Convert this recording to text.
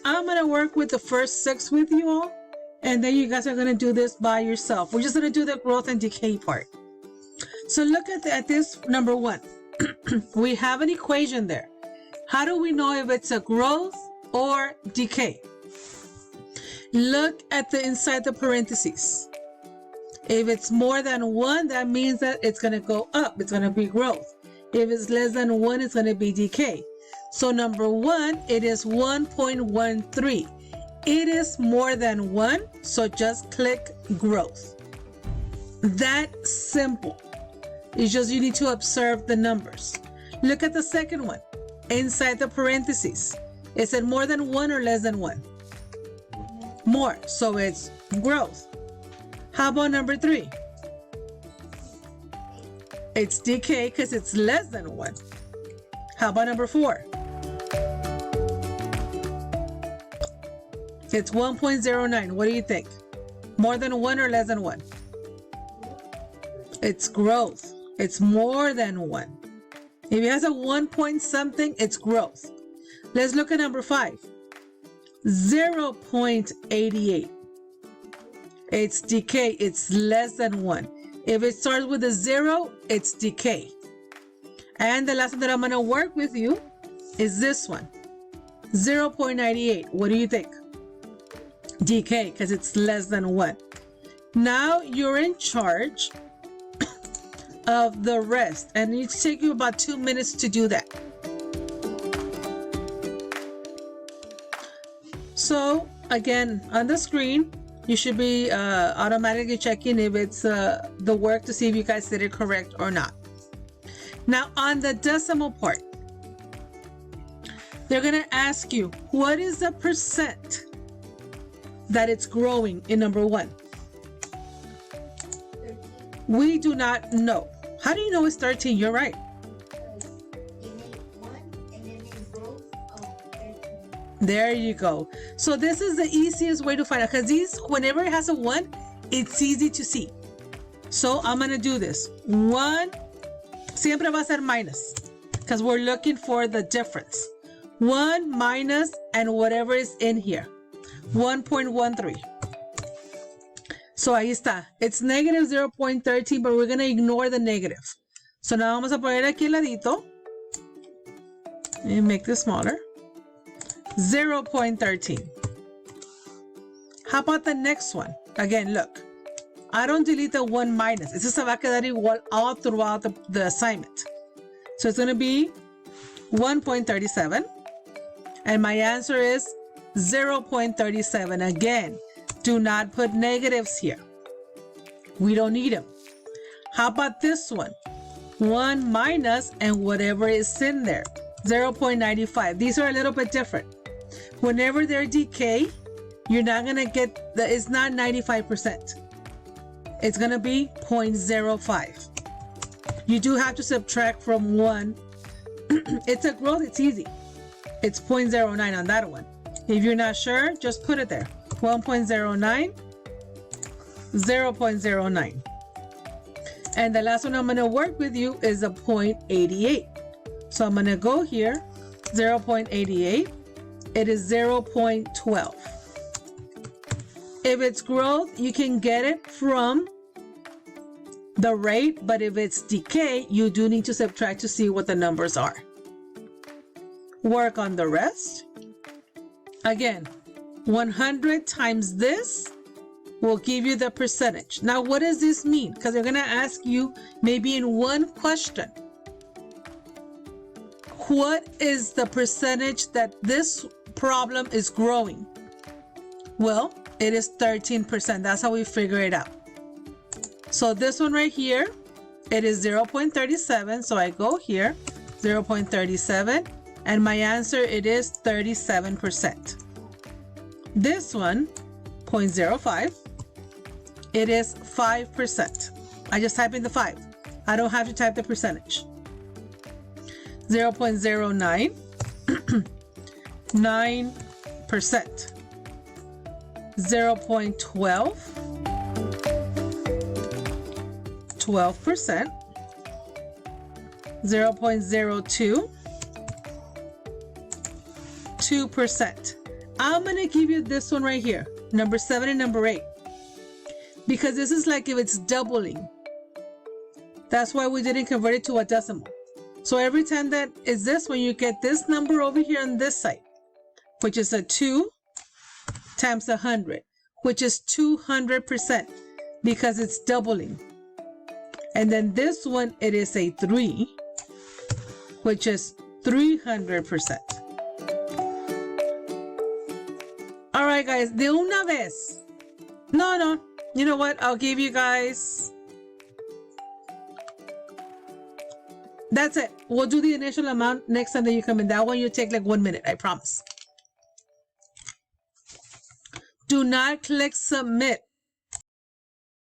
I'm going to work with the first 6 with you all, and then you guys are going to do this by yourself. We're just going to do the growth and decay part. So look at this number 1. We have an equation there. How do we know if it's a growth or decay? Look at the inside the parentheses. If it's more than 1, that means that it's going to go up. It's going to be growth. If it's less than 1, it's going to be decay. So number 1, it is 1.13. It is more than 1, so just click growth. That simple. It's just you need to observe the numbers. Look at the second one. Inside the parentheses. Is it more than 1 or less than 1? More, so it's growth. How about number 3? It's decay because it's less than 1. How about number 4? It's 1.09. What do you think? More than 1 or less than 1? It's growth. It's more than 1. If it has a 1 point something, it's growth. Let's look at number 5. 0.88. It's decay. It's less than 1. If it starts with a 0, it's decay. And the last one that I'm going to work with you is this one. 0.98. What do you think? Decay, because it's less than 1. Now you're in charge of the rest, and it takes you about 2 minutes to do that. So again, on the screen, you should be automatically checking if it's the work to see if you guys did it correct or not. Now on the decimal part, they're going to ask you, what is the percent that it's growing in number 1? 13. We do not know. How do you know it's 13? You're right. There you go. So this is the easiest way to find out, because these, whenever it has a 1, it's easy to see. So I'm going to do this. 1, siempre va a ser minus, because we're looking for the difference. 1 minus and whatever is in here. 1.13. So ahí está. It's negative 0.13, but we're going to ignore the negative. So now vamos a poner aquí al ladito. And make this smaller. 0.13. How about the next one? Again, look. I don't delete the 1 minus. Eso se va a quedar igual all throughout the assignment. So it's going to be 1.37. And my answer is 0.37. Again, do not put negatives here. We don't need them. How about this one? 1 minus and whatever is in there. 0.95. These are a little bit different. Whenever they're decay, you're not going to get, it's not 95%. It's going to be 0.05. You do have to subtract from 1. It's a growth, it's easy. It's 0.09 on that one. If you're not sure, just put it there. 1.09, 0.09. And the last one I'm going to work with you is a 0.88. So I'm going to go here, 0.88. It is 0.12. If it's growth, you can get it from the rate, but if it's decay, you do need to subtract to see what the numbers are. Work on the rest. Again, 100 times this will give you the percentage. Now, what does this mean? Because they're going to ask you maybe in one question, what is the percentage that this problem is growing? Well, it is 13%. That's how we figure it out. So this one right here, it is 0.37. So I go here, 0.37, and my answer, it is 37%. This one, 0.05, it is 5%. I just type in the 5. I don't have to type the percentage. 0.09, 9%. 0.12, 12%. 0.02, 2%. I'm going to give you this one right here, number 7 and number 8, because this is like if it's doubling. That's why we didn't convert it to a decimal. So every time that is this one, you get this number over here on this side, which is a 2 times 100, which is 200%, because it's doubling. And then this one, it is a 3, which is 300%. All right, guys, de una vez. No, you know what? I'll give you guys. That's it. We'll do the initial amount next time that you come in. That one, you take like 1 minute, I promise. Do not click submit